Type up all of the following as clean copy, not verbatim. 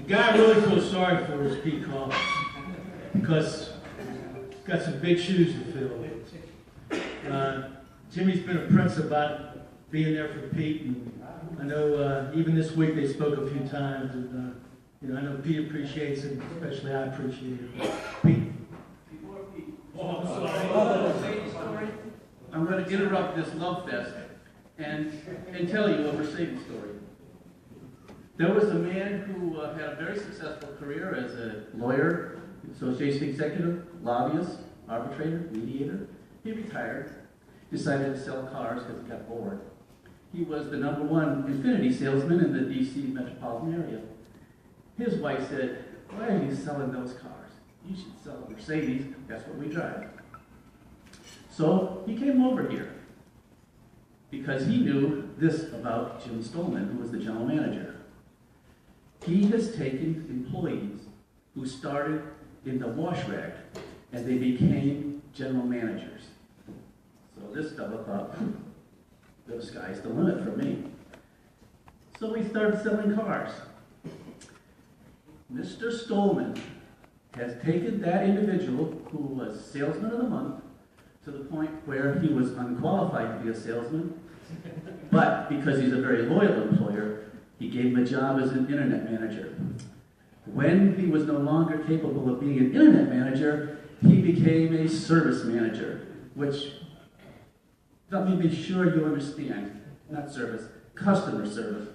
guy I really feel sorry for is Pete Collins, because he's got some big shoes to fill. Jimmy's been a prince about being there for Pete, and I know even this week they spoke a few times, and I know Pete appreciates it, especially I appreciate it. Pete. Oh, I'm sorry. I'm going to interrupt this love fest and tell you a Mercedes story. There was a man who had a very successful career as a lawyer, association executive, lobbyist, arbitrator, mediator. He retired, decided to sell cars because he got bored. He was the #1 Infiniti salesman in the D.C. metropolitan area. His wife said, "Why are you selling those cars? You should sell a Mercedes, that's what we drive." So he came over here because he knew this about Jim Stohlman, who was the general manager. He has taken employees who started in the wash rag and they became general managers. So this fellow thought, the sky's the limit for me. So we started selling cars. Mr. Stohlman has taken that individual who was salesman of the month to the point where he was unqualified to be a salesman, but because he's a very loyal employer, he gave him a job as an internet manager. When he was no longer capable of being an internet manager, he became a service manager, which, let me be sure you understand, not service, customer service,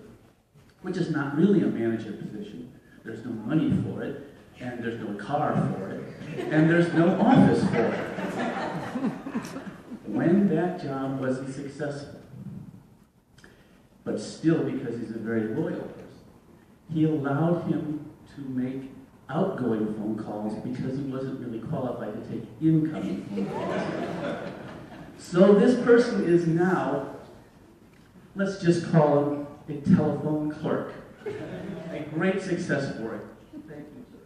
which is not really a manager position. There's no money for it, and there's no car for it, and there's no office for it. When that job wasn't successful, but still because he's a very loyal person, he allowed him to make outgoing phone calls because he wasn't really qualified to take incoming phone calls. So this person is now, let's just call him a telephone clerk. A great success story. Thank you, sir.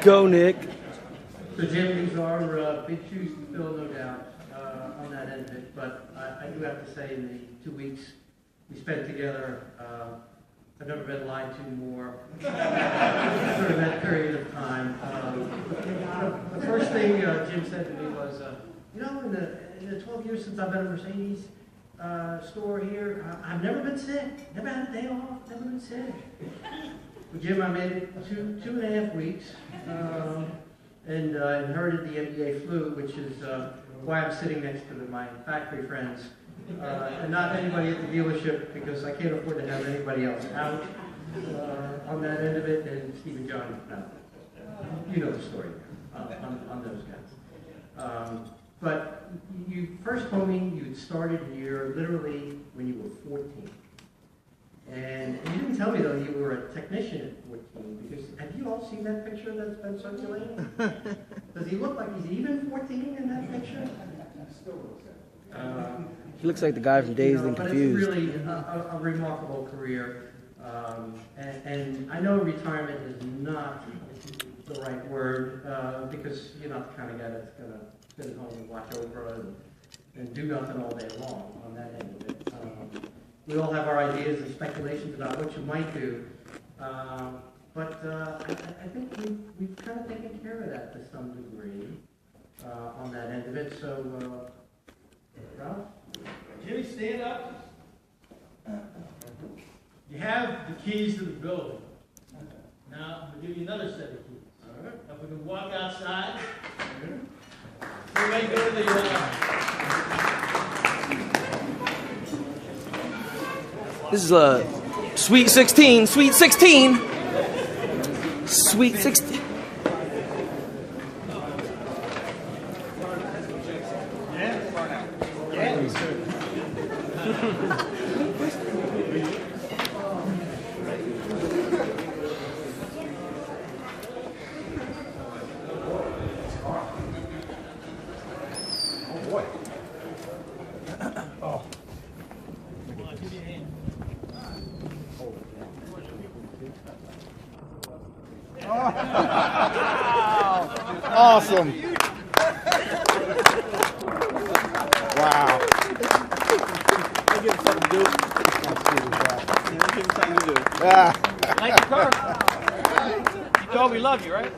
Go, Nick. So, Jim, these are big shoes to fill, no doubt, on that end of it. But I do have to say, in the 2 weeks we spent together, I've never been lied to more during that period of time. The first thing Jim said to me was, in the 12 years since I've been at Mercedes store here, I've never been sick, never had a day off, never been sick. Well, Jim, I made it 2.5 weeks, and inherited the NBA flu, which is why I'm sitting next to my factory friends, and not anybody at the dealership, because I can't afford to have anybody else out on that end of it, and Steve and John, you know the story on those guys. But you first told me you had started here literally when you were 14. And you didn't tell me, though, you were a technician at 14, because have you all seen that picture that's been circulating? Does he look like he's even 14 in that picture? He looks like the guy from Dazed and Confused. But it's really a remarkable career. And I know retirement is not the right word, because you're not the kind of guy that's going to sit at home and watch Oprah and do nothing all day long on that end of it. We all have our ideas and speculations about what you might do, but I think we've kind of taken care of that to some degree on that end of it. So, Ralph? Jimmy, stand up. You have the keys to the building. Now, I'll give you another set of keys. All right. Now, if we can walk outside, we may go to the... This is Sweet 16, Sweet 16, Sweet 16. Awesome. Like the car. You told we love you, right?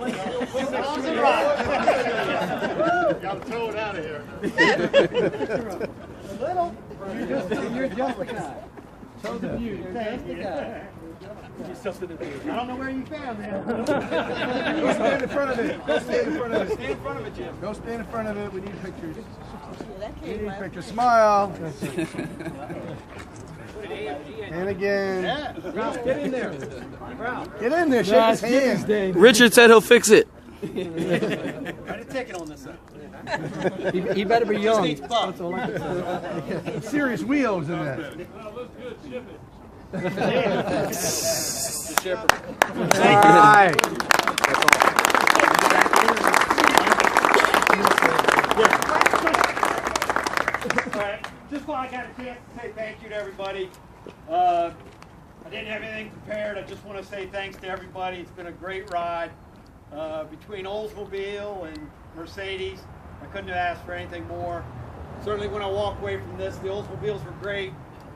Gotta throw it out of here. You're just the guy. Show the view. You're just the guy. I don't know where you found that. Go stand in front of it. Go stand in front of it. Stand in front of it, Jim. Go stand in front of it. We need pictures. We need pictures. Smile. And again. Get in there. Get in there. Shake his hand. Richard said he'll fix it. Write a ticket on this side. He better be young. Serious wheels in that. All right. Alright, just while I got a chance to say thank you to everybody. I didn't have anything prepared. I just want to say thanks to everybody. It's been a great ride. Between Oldsmobile and Mercedes, I couldn't have asked for anything more. Certainly when I walk away from this, the Oldsmobiles were great,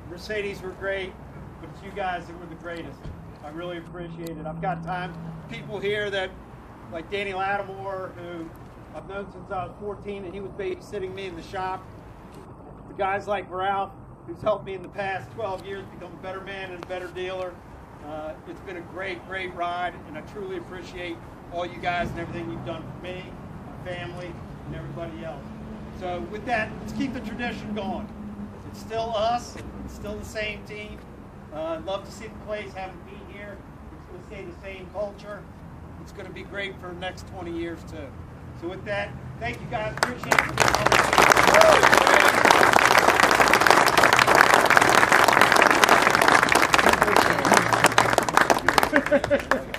Mercedes were great, but it's you guys that were the greatest. I really appreciate it. I've got people here that, like Danny Lattimore, who I've known since I was 14, and he was babysitting me in the shop. The guys like Ralph, who's helped me in the past 12 years become a better man and a better dealer. It's been a great, great ride, and I truly appreciate all you guys and everything you've done for me, my family, and everybody else. So with that, let's keep the tradition going. It's still us. It's still the same team. I'd love to see the place, haven't been here. It's going to stay the same culture. It's going to be great for the next 20 years, too. So with that, thank you guys. Appreciate it.